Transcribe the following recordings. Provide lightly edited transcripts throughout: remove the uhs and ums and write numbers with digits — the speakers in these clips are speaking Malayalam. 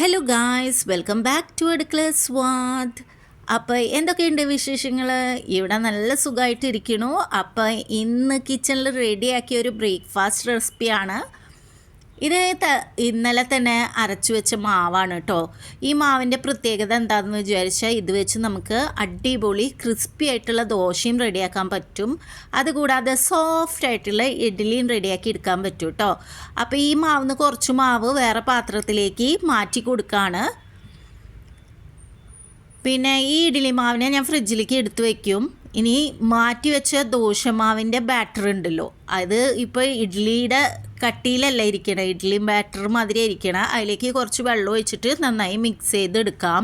Hello guys, welcome back to Adukkala Swad. അപ്പോൾ എന്തൊക്കെയുണ്ട് വിശേഷങ്ങൾ? ഇവിടെ നല്ല സുഖമായിട്ടിരിക്കണു. അപ്പോൾ ഇന്ന് കിച്ചണിൽ റെഡിയാക്കിയ ഒരു ബ്രേക്ക്ഫാസ്റ്റ് റെസിപ്പിയാണ് ഇത്. ഇന്നലെ തന്നെ അരച്ചു വെച്ച മാവാണ് കേട്ടോ. ഈ മാവിൻ്റെ പ്രത്യേകത എന്താണെന്ന് വിചാരിച്ചാൽ ഇത് വെച്ച് നമുക്ക് അടിപൊളി ക്രിസ്പി ആയിട്ടുള്ള ദോശയും റെഡിയാക്കാൻ പറ്റും. അതുകൂടാതെ സോഫ്റ്റ് ആയിട്ടുള്ള ഇഡ്ഡലിയും റെഡിയാക്കി എടുക്കാൻ പറ്റും കേട്ടോ. അപ്പോൾ ഈ മാവിന് കുറച്ച് മാവ് വേറെ പാത്രത്തിലേക്ക് മാറ്റി കൊടുക്കുകയാണ്. പിന്നെ ഈ ഇഡ്ഡലി മാവിനെ ഞാൻ ഫ്രിഡ്ജിലേക്ക് എടുത്തു വയ്ക്കും. ഇനി മാറ്റി വെച്ച ദോശമാവിൻ്റെ ബാറ്റർ ഉണ്ടല്ലോ, അത് ഇപ്പോൾ ഇഡ്ഡലിയുടെ കട്ടിയിലല്ല ഇരിക്കണം, ഇഡ്ഡലി ബാറ്റർ മാതിരി ഇരിക്കണം. അതിലേക്ക് കുറച്ച് വെള്ളം ഒഴിച്ചിട്ട് നന്നായി മിക്സ് ചെയ്തെടുക്കാം.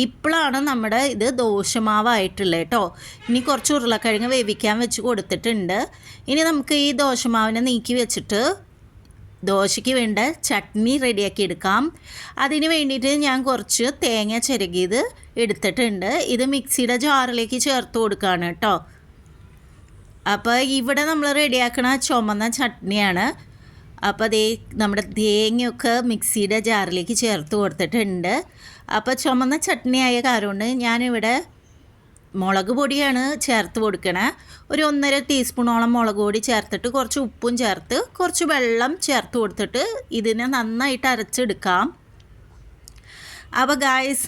ഇപ്പോഴാണ് നമ്മുടെ ഇത് ദോശമാവായിട്ടുള്ളത് കേട്ടോ. ഇനി കുറച്ച് ഉരുളക്കിഴങ്ങ് വേവിക്കാൻ വെച്ച് കൊടുത്തിട്ടുണ്ട്. ഇനി നമുക്ക് ഈ ദോശമാവിനെ നീക്കി വെച്ചിട്ട് ദോശയ്ക്ക് വേണ്ട ചട്നി റെഡിയാക്കി എടുക്കാം. അതിന് വേണ്ടിയിട്ട് ഞാൻ കുറച്ച് തേങ്ങ ചിരകിയത് എടുത്തിട്ടുണ്ട്. ഇത് മിക്സിയുടെ ജാറിലേക്ക് ചേർത്ത് കൊടുക്കുകയാണ് കേട്ടോ. അപ്പോൾ ഇവിടെ നമ്മൾ റെഡിയാക്കണ ചുമന്ന ചട്നിയാണ്. അപ്പോൾ അതേ നമ്മുടെ തേങ്ങയൊക്കെ മിക്സിയുടെ ജാറിലേക്ക് ചേർത്ത് കൊടുത്തിട്ടുണ്ട്. അപ്പോൾ ചുമന്ന ചട്നി ആയ കാരണം ഞാനിവിടെ മുളക് പൊടിയാണ് ചേർത്ത് കൊടുക്കണേ. ഒരു 1.5 ടീസ്പൂണോളം മുളക് പൊടി ചേർത്തിട്ട് കുറച്ച് ഉപ്പും ചേർത്ത് കുറച്ച് വെള്ളം ചേർത്ത് കൊടുത്തിട്ട് ഇതിനെ നന്നായിട്ട് അരച്ചെടുക്കാം. അപ്പോൾ ഗായ്സ്,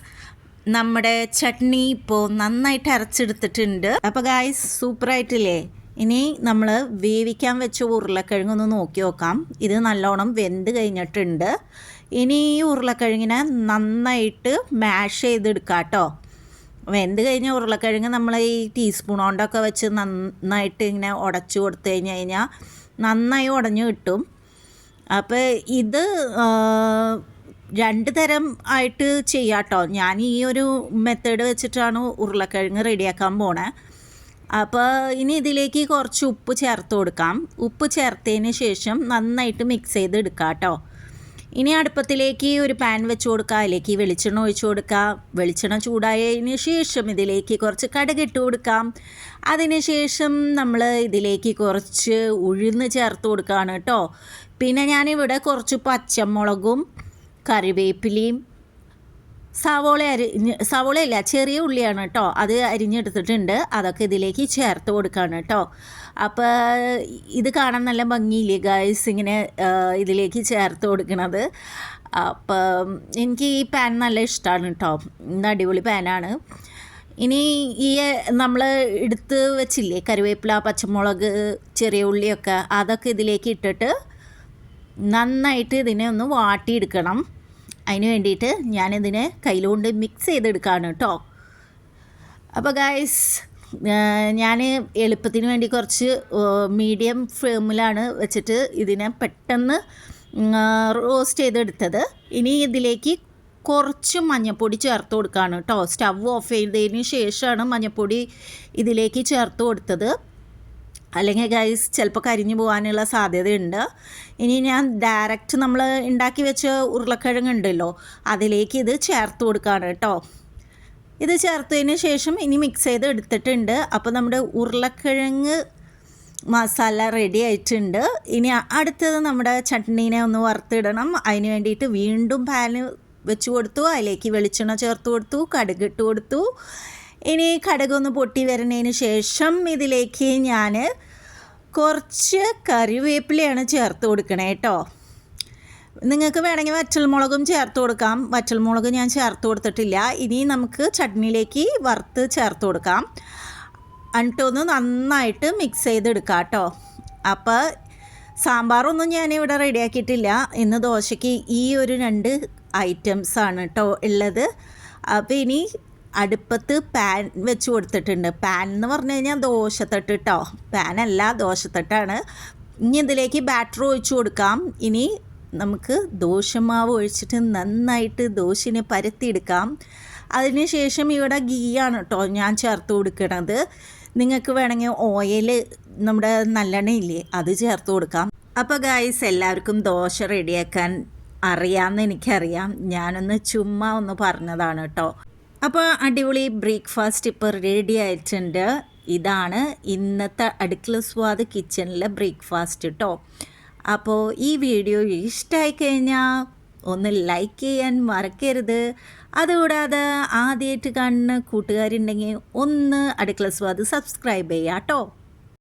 നമ്മുടെ ചട്നി ഇപ്പോൾ നന്നായിട്ട് അരച്ചെടുത്തിട്ടുണ്ട്. അപ്പോൾ ഗായ്സ്, സൂപ്പറായിട്ടില്ലേ? ഇനി നമ്മൾ വേവിക്കാൻ വെച്ച ഉരുളക്കിഴങ്ങൊന്ന് നോക്കി നോക്കാം. ഇത് നല്ലോണം വെന്ത് കഴിഞ്ഞിട്ടുണ്ട്. ഇനി ഈ ഉരുളക്കിഴങ്ങിനെ നന്നായിട്ട് മാഷ് ചെയ്തെടുക്കാം കേട്ടോ. വെന്ത് കഴിഞ്ഞ ഉരുളക്കിഴങ്ങ് നമ്മൾ ഈ ടീസ്പൂൺ കൊണ്ടൊക്കെ വെച്ച് നന്നായിട്ട് ഇങ്ങനെ ഉടച്ചു കൊടുത്തു കഴിഞ്ഞാൽ നന്നായി ഉടഞ്ഞു കിട്ടും. അപ്പോൾ ഇത് 2 തരം ആയിട്ട് ചെയ്യാം കേട്ടോ. ഞാൻ ഈ ഒരു മെത്തേഡ് വെച്ചിട്ടാണ് ഉരുളക്കിഴങ്ങ് റെഡിയാക്കാൻ പോണേ. അപ്പോൾ ഇനി ഇതിലേക്ക് കുറച്ച് ഉപ്പ് ചേർത്ത് കൊടുക്കാം. ഉപ്പ് ചേർത്തതിന് ശേഷം നന്നായിട്ട് മിക്സ് ചെയ്തെടുക്കാം കേട്ടോ. ഇനി അടുപ്പത്തിലേക്ക് ഒരു പാൻ വെച്ച് കൊടുക്കുക. അതിലേക്ക് വെളിച്ചെണ്ണ ഒഴിച്ച് കൊടുക്കുക. വെളിച്ചെണ്ണ ചൂടായതിന് ശേഷം ഇതിലേക്ക് കുറച്ച് കടുക് ഇട്ട് കൊടുക്കാം. അതിന് ശേഷം നമ്മൾ ഇതിലേക്ക് കുറച്ച് ഉഴുന്ന് ചേർത്ത് കൊടുക്കുകയാണ് കേട്ടോ. പിന്നെ ഞാനിവിടെ കുറച്ച് പച്ചമുളകും കറിവേപ്പിലയും സവോളയല്ല ചെറിയ ഉള്ളിയാണ് കേട്ടോ, അത് അരിഞ്ഞെടുത്തിട്ടുണ്ട്. അതൊക്കെ ഇതിലേക്ക് ചേർത്ത് കൊടുക്കുകയാണ് കേട്ടോ. അപ്പോൾ ഇത് കാണാൻ നല്ല ഭംഗിയില്ലേ ഗായ്സ്, ഇങ്ങനെ ഇതിലേക്ക് ചേർത്ത് കൊടുക്കണത്. അപ്പം എനിക്ക് ഈ പാൻ നല്ല ഇഷ്ടമാണ് കേട്ടോ. ഇത് അടിപൊളി പാനാണ്. ഇനി ഈ നമ്മൾ എടുത്ത് വെച്ചില്ലേ കറിവേപ്പില, പച്ചമുളക്, ചെറിയ ഉള്ളിയൊക്കെ, അതൊക്കെ ഇതിലേക്ക് ഇട്ടിട്ട് നന്നായിട്ട് ഇതിനെ ഒന്ന് വാട്ടിയെടുക്കണം. അതിന് വേണ്ടിയിട്ട് ഞാനിതിനെ കയ്യിലുകൊണ്ട് മിക്സ് ചെയ്തെടുക്കുകയാണ് കേട്ടോ. അപ്പോൾ ഗായ്സ്, ഞാൻ എളുപ്പത്തിന് വേണ്ടി കുറച്ച് മീഡിയം ഫ്ലെയിമിലാണ് വെച്ചിട്ട് ഇതിനെ പെട്ടെന്ന് റോസ്റ്റ് ചെയ്തെടുത്തത്. ഇനി ഇതിലേക്ക് കുറച്ച് മഞ്ഞൾപ്പൊടി ചേർത്ത് കൊടുക്കുകയാണ് കേട്ടോ. സ്റ്റവ് ഓഫ് ചെയ്തതിന് ശേഷമാണ് മഞ്ഞൾപ്പൊടി ഇതിലേക്ക് ചേർത്ത് കൊടുത്തത്. അല്ലെങ്കിൽ ഗൈസ് ചിലപ്പോൾ കരിഞ്ഞു പോകാനുള്ള സാധ്യതയുണ്ട്. ഇനി ഞാൻ ഡയറക്റ്റ് നമ്മൾ ഉണ്ടാക്കി വെച്ച ഉരുളക്കിഴങ്ങുണ്ടല്ലോ അതിലേക്ക് ഇത് ചേർത്ത് കൊടുക്കുകയാണ് കേട്ടോ. ഇത് ചേർത്തതിന് ശേഷം ഇനി മിക്സ് ചെയ്ത് എടുത്തിട്ടുണ്ട്. അപ്പോൾ നമ്മുടെ ഉരുളക്കിഴങ്ങ് മസാല റെഡി ആയിട്ടുണ്ട്. ഇനി അടുത്തത് നമ്മുടെ ചട്നീനെ ഒന്ന് വറുത്തിടണം. അതിന് വേണ്ടിയിട്ട് വീണ്ടും പാന് വെച്ച് കൊടുത്തു. അതിലേക്ക് വെളിച്ചെണ്ണ ചേർത്ത് കൊടുത്തു, കടുക് ഇട്ട് കൊടുത്തു. ഇനി കടുകൊന്ന് പൊട്ടി വരുന്നതിന് ശേഷം ഇതിലേക്ക് ഞാൻ കുറച്ച് കറിവേപ്പിലയാണ് ചേർത്ത് കൊടുക്കണേ കേട്ടോ. നിങ്ങൾക്ക് വേണമെങ്കിൽ വറ്റൽമുളകും ചേർത്ത് കൊടുക്കാം. വറ്റൽമുളക് ഞാൻ ചേർത്ത് കൊടുത്തിട്ടില്ല. ഇനി നമുക്ക് ചട്നിയിലേക്ക് വറുത്ത് ചേർത്ത് കൊടുക്കാം. എന്നിട്ടൊന്ന് നന്നായിട്ട് മിക്സ് ചെയ്തെടുക്കാം കേട്ടോ. അപ്പോൾ സാമ്പാറൊന്നും ഞാനിവിടെ റെഡിയാക്കിയിട്ടില്ല. ഇന്ന് ദോശയ്ക്ക് ഈ ഒരു 2 ഐറ്റംസാണ് കേട്ടോ ഉള്ളത്. അപ്പോൾ ഇനി അടുപ്പത്ത് പാൻ വെച്ച് കൊടുത്തിട്ടുണ്ട്. പാൻ എന്ന് പറഞ്ഞു കഴിഞ്ഞാൽ ദോശത്തട്ട് കേട്ടോ, പാനല്ല ദോശത്തട്ടാണ്. ഇനി ഇതിലേക്ക് ബാറ്റർ ഒഴിച്ച് കൊടുക്കാം. ഇനി നമുക്ക് ദോശമാവ് ഒഴിച്ചിട്ട് നന്നായിട്ട് ദോശനെ പരത്തിയെടുക്കാം. അതിന് ശേഷം ഇവിടെ ഗീയാണ് കേട്ടോ ഞാൻ ചേർത്ത് കൊടുക്കണത്. നിങ്ങൾക്ക് വേണമെങ്കിൽ ഓയിൽ, നമ്മുടെ നല്ലെണ്ണയില്ലേ, അത് ചേർത്ത് കൊടുക്കാം. അപ്പോൾ ഗായ്സ്, എല്ലാവർക്കും ദോശ റെഡിയാക്കാൻ അറിയാമെന്ന് എനിക്കറിയാം. ഞാനൊന്ന് ചുമ്മാ ഒന്ന് പറഞ്ഞതാണ് കേട്ടോ. അപ്പോൾ അടിപൊളി ബ്രേക്ക്ഫാസ്റ്റ് ഇപ്പോൾ റെഡി ആയിട്ടുണ്ട്. ഇതാണ് ഇന്നത്തെ അടുക്കള സ്വാദ് കിച്ചണിലെ ബ്രേക്ക്ഫാസ്റ്റ് കേട്ടോ. അപ്പോൾ ഈ വീഡിയോ ഇഷ്ടമായി കഴിഞ്ഞാൽ ഒന്ന് ലൈക്ക് ചെയ്യാൻ മറക്കരുത്. അതുകൂടാതെ ആദ്യമായിട്ട് കാണുന്ന കൂട്ടുകാരുണ്ടെങ്കിൽ ഒന്ന് അടുക്കള സ്വാദ് സബ്സ്ക്രൈബ് ചെയ്യാം കേട്ടോ.